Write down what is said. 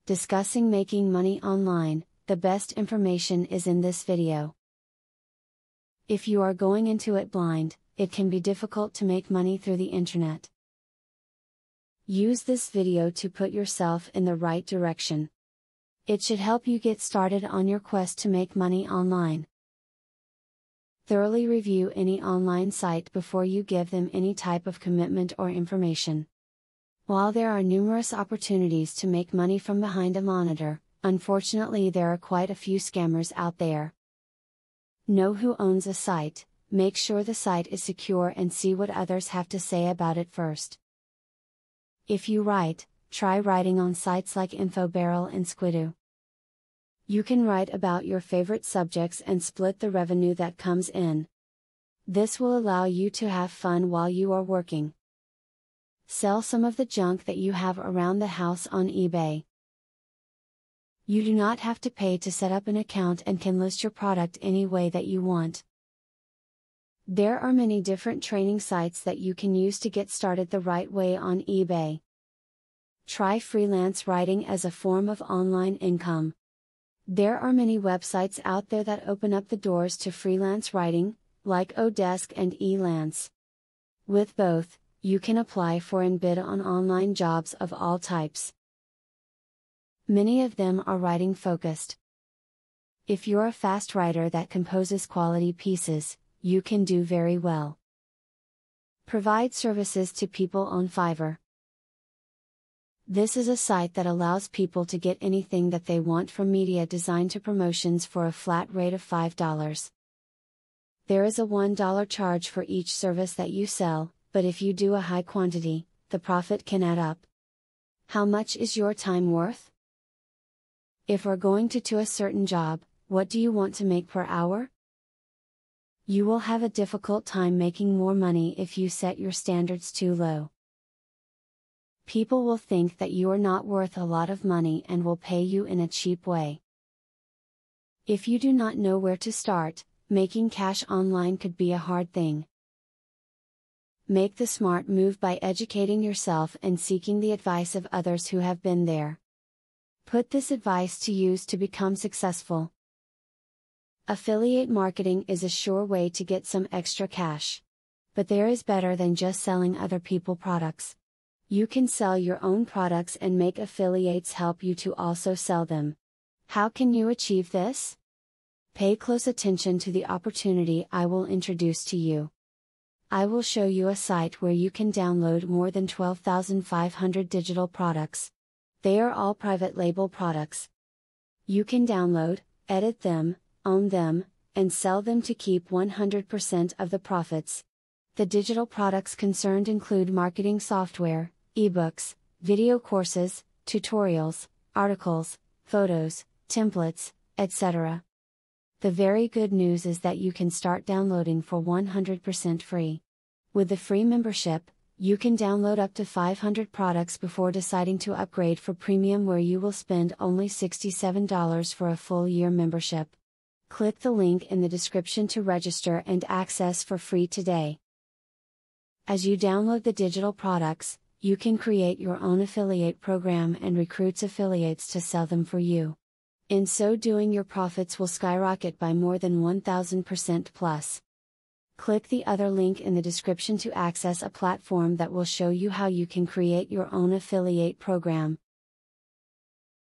discussing making money online. The best information is in this video. If you are going into it blind, it can be difficult to make money through the internet. Use this video to put yourself in the right direction. It should help you get started on your quest to make money online. Thoroughly review any online site before you give them any type of commitment or information. While there are numerous opportunities to make money from behind a monitor, unfortunately there are quite a few scammers out there. Know who owns a site, make sure the site is secure and see what others have to say about it first. If you write, try writing on sites like InfoBarrel and Squidoo. You can write about your favorite subjects and split the revenue that comes in. This will allow you to have fun while you are working. Sell some of the junk that you have around the house on eBay. You do not have to pay to set up an account and can list your product any way that you want. There are many different training sites that you can use to get started the right way on eBay. Try freelance writing as a form of online income. There are many websites out there that open up the doors to freelance writing, like Odesk and Elance. With both, you can apply for and bid on online jobs of all types. Many of them are writing focused. If you're a fast writer that composes quality pieces, you can do very well. Provide services to people on Fiverr. This is a site that allows people to get anything that they want, from media design to promotions, for a flat rate of $5. There is a $1 charge for each service that you sell, but if you do a high quantity, the profit can add up. How much is your time worth? If we're going to a certain job, what do you want to make per hour? You will have a difficult time making more money if you set your standards too low. People will think that you are not worth a lot of money and will pay you in a cheap way. If you do not know where to start, making cash online could be a hard thing. Make the smart move by educating yourself and seeking the advice of others who have been there. Put this advice to use to become successful. Affiliate marketing is a sure way to get some extra cash. But there is better than just selling other people's products. You can sell your own products and make affiliates help you to also sell them. How can you achieve this? Pay close attention to the opportunity I will introduce to you. I will show you a site where you can download more than 12,500 digital products. They are all private label products. You can download, edit them, own them, and sell them to keep 100% of the profits. The digital products concerned include marketing software, ebooks, video courses, tutorials, articles, photos, templates, etc. The very good news is that you can start downloading for 100% free. With the free membership, you can download up to 500 products before deciding to upgrade for premium, where you will spend only $67 for a full year membership. Click the link in the description to register and access for free today. As you download the digital products, you can create your own affiliate program and recruit affiliates to sell them for you. In so doing, your profits will skyrocket by more than 1000% plus. Click the other link in the description to access a platform that will show you how you can create your own affiliate program.